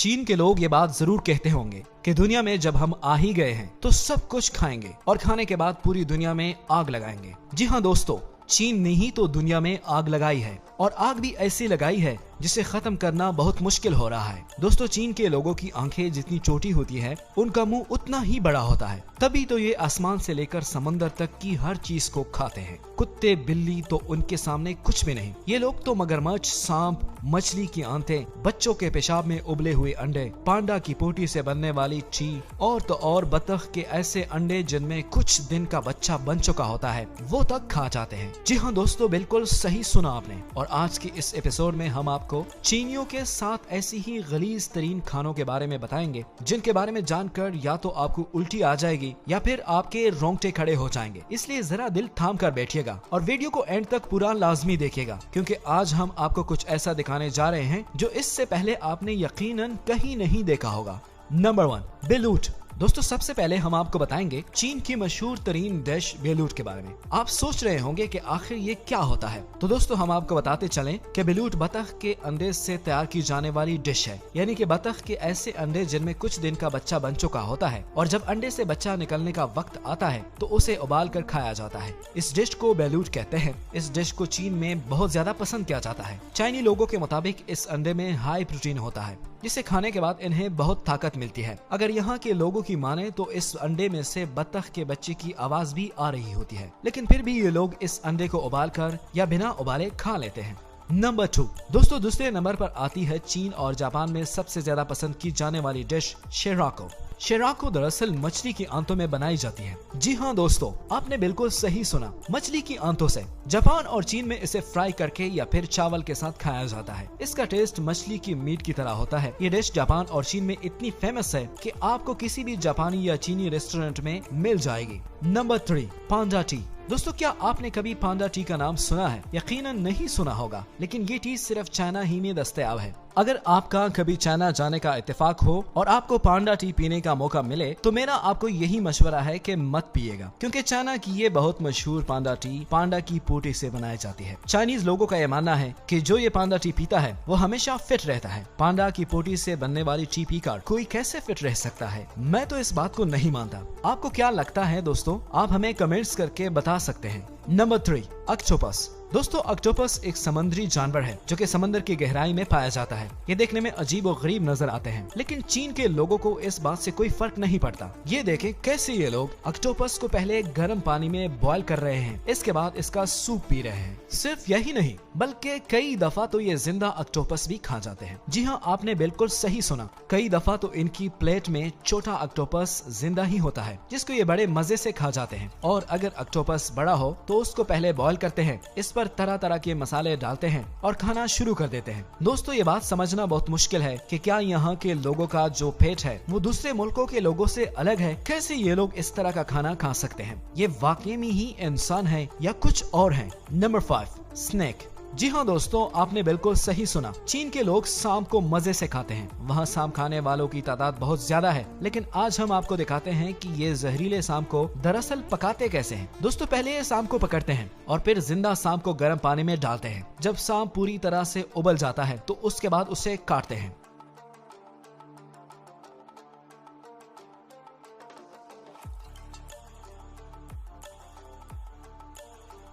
चीन के लोग ये बात जरूर कहते होंगे कि दुनिया में जब हम आ ही गए हैं तो सब कुछ खाएंगे और खाने के बाद पूरी दुनिया में आग लगाएंगे। जी हाँ दोस्तों, चीन ने ही तो दुनिया में आग लगाई है और आग भी ऐसी लगाई है जिसे खत्म करना बहुत मुश्किल हो रहा है। दोस्तों, चीन के लोगों की आंखें जितनी छोटी होती है उनका मुंह उतना ही बड़ा होता है, तभी तो ये आसमान से लेकर समंदर तक की हर चीज को खाते हैं। कुत्ते बिल्ली तो उनके सामने कुछ भी नहीं। ये लोग तो मगरमच्छ, सांप, मछली की आंतें, बच्चों के पेशाब में उबले हुए अंडे, पांडा की पोटी से बनने वाली ची और तो और बतख के ऐसे अंडे जिनमें कुछ दिन का बच्चा बन चुका होता है वो तक खा जाते हैं। जी हाँ दोस्तों, बिल्कुल सही सुना आपने। और आज की इस एपिसोड में हम आपको चीनियों के 7 ऐसी ही गलीज तरीन खानों के बारे में बताएंगे जिनके बारे में जानकर या तो आपको उल्टी आ जाएगी या फिर आपके रोंगटे खड़े हो जाएंगे। इसलिए जरा दिल थाम कर बैठिएगा और वीडियो को एंड तक पूरा लाजमी देखिएगा, क्योंकि आज हम आपको कुछ ऐसा दिखाने जा रहे हैं जो इससे पहले आपने यकीनन कहीं नहीं देखा होगा। नंबर 1, बेलूट। दोस्तों, सबसे पहले हम आपको बताएंगे चीन की मशहूर तरीन डिश बेलूट के बारे में। आप सोच रहे होंगे कि आखिर ये क्या होता है, तो दोस्तों हम आपको बताते चलें कि बेलूट बतख के अंडे से तैयार की जाने वाली डिश है। यानी कि बतख के ऐसे अंडे जिनमें कुछ दिन का बच्चा बन चुका होता है और जब अंडे से बच्चा निकलने का वक्त आता है तो उसे उबाल कर खाया जाता है। इस डिश को बेलूट कहते हैं। इस डिश को चीन में बहुत ज्यादा पसंद किया जाता है। चाइनी लोगों के मुताबिक इस अंडे में हाई प्रोटीन होता है जिसे खाने के बाद इन्हें बहुत ताकत मिलती है। अगर यहाँ के लोगों की माने तो इस अंडे में से बतख के बच्चे की आवाज भी आ रही होती है, लेकिन फिर भी ये लोग इस अंडे को उबालकर या बिना उबाले खा लेते हैं। नंबर 2, दोस्तों दूसरे नंबर पर आती है चीन और जापान में सबसे ज्यादा पसंद की जाने वाली डिश शेराको। शेराको दरअसल मछली की आंतों में बनाई जाती है। जी हाँ दोस्तों, आपने बिल्कुल सही सुना, मछली की आंतों से। जापान और चीन में इसे फ्राई करके या फिर चावल के साथ खाया जाता है। इसका टेस्ट मछली की मीट की तरह होता है। ये डिश जापान और चीन में इतनी फेमस है कि आपको किसी भी जापानी या चीनी रेस्टोरेंट में मिल जाएगी। नंबर 3, पांडा टी। दोस्तों, क्या आपने कभी पांडा टी का नाम सुना है? यकीनन नहीं सुना होगा, लेकिन ये टी सिर्फ चाइना ही में दस्तयाब है। अगर आपका कभी चाइना जाने का इत्तेफाक हो और आपको पांडा टी पीने का मौका मिले तो मेरा आपको यही मशवरा है कि मत पिएगा, क्योंकि चाइना की ये बहुत मशहूर पांडा टी पांडा की पोटी से बनाई जाती है। चाइनीज लोगों का ये मानना है कि जो ये पांडा टी पीता है वो हमेशा फिट रहता है। पांडा की पोटी से बनने वाली टी पीकर कोई कैसे फिट रह सकता है? मैं तो इस बात को नहीं मानता। आपको क्या लगता है दोस्तों? आप हमें कमेंट्स करके बता सकते हैं। Number 3, octopus. दोस्तों, ऑक्टोपस एक समुद्री जानवर है जो कि समंदर की गहराई में पाया जाता है। ये देखने में अजीब और गरीब नजर आते हैं, लेकिन चीन के लोगों को इस बात से कोई फर्क नहीं पड़ता। ये देखें कैसे ये लोग ऑक्टोपस को पहले गर्म पानी में बॉईल कर रहे हैं, इसके बाद इसका सूप पी रहे हैं। सिर्फ यही नहीं बल्कि कई दफा तो ये जिंदा ऑक्टोपस भी खा जाते हैं। जी हाँ, आपने बिल्कुल सही सुना, कई दफा तो इनकी प्लेट में छोटा ऑक्टोपस जिंदा ही होता है जिसको ये बड़े मजे से खा जाते हैं। और अगर ऑक्टोपस बड़ा हो तो उसको पहले बॉईल करते हैं, इस पर तरह तरह के मसाले डालते हैं और खाना शुरू कर देते हैं। दोस्तों, ये बात समझना बहुत मुश्किल है कि क्या यहाँ के लोगों का जो पेट है वो दूसरे मुल्कों के लोगों से अलग है? कैसे ये लोग इस तरह का खाना खा सकते हैं? ये वाकई में ही इंसान है या कुछ और है? Number 5, snake. जी हाँ दोस्तों, आपने बिल्कुल सही सुना। चीन के लोग सांप को मजे से खाते हैं। वहाँ सांप खाने वालों की तादाद बहुत ज्यादा है, लेकिन आज हम आपको दिखाते हैं कि ये जहरीले सांप को दरअसल पकाते कैसे हैं। दोस्तों, पहले ये सांप को पकड़ते हैं और फिर जिंदा सांप को गर्म पानी में डालते हैं। जब सांप पूरी तरह से उबल जाता है तो उसके बाद उसे काटते हैं।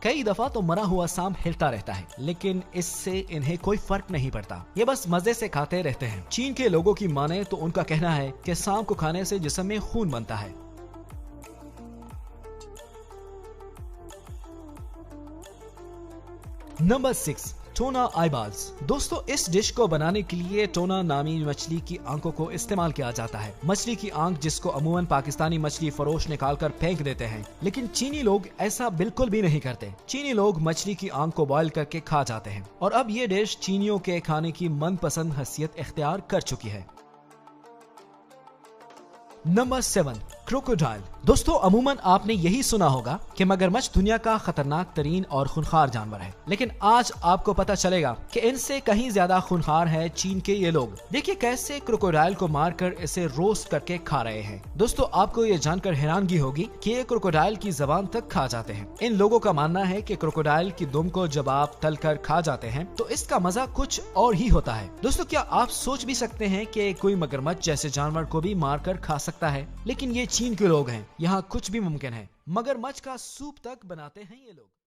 कई दफा तो मरा हुआ सांप हिलता रहता है, लेकिन इससे इन्हें कोई फर्क नहीं पड़ता। ये बस मजे से खाते रहते हैं। चीन के लोगों की माने तो उनका कहना है कि सांप को खाने से जिस्म में खून बनता है। नंबर 6, टोना आईबाल्स। दोस्तों, इस डिश को बनाने के लिए टोना नामी मछली की आंखों को इस्तेमाल किया जाता है। मछली की आंख जिसको अमूमन पाकिस्तानी मछली फरोश निकालकर फेंक देते हैं, लेकिन चीनी लोग ऐसा बिल्कुल भी नहीं करते। चीनी लोग मछली की आंख को बॉईल करके खा जाते हैं और अब ये डिश चीनियों के खाने की मनपसंद हैसियत इख्तियार कर चुकी है। Number 7, crocodile. दोस्तों अमूमन आपने यही सुना होगा कि मगरमच्छ दुनिया का खतरनाक तरीन और खूंखार जानवर है, लेकिन आज आपको पता चलेगा कि इनसे कहीं ज्यादा खूंखार है चीन के ये लोग। देखिए कैसे क्रोकोडाइल को मारकर इसे रोस्ट करके खा रहे हैं। दोस्तों आपको ये जानकर हैरानगी होगी कि ये क्रोकोडाइल की जबान तक खा जाते हैं। इन लोगों का मानना है कि क्रोकोडाइल की दुम को जब आप तलकर खा जाते हैं तो इसका मजा कुछ और ही होता है। दोस्तों क्या आप सोच भी सकते हैं कि कोई मगरमच्छ जैसे जानवर को भी मारकर खा सकता है? लेकिन ये चीन के लोग हैं, यहाँ कुछ भी मुमकिन है। मगरमच्छ का सूप तक बनाते हैं ये लोग।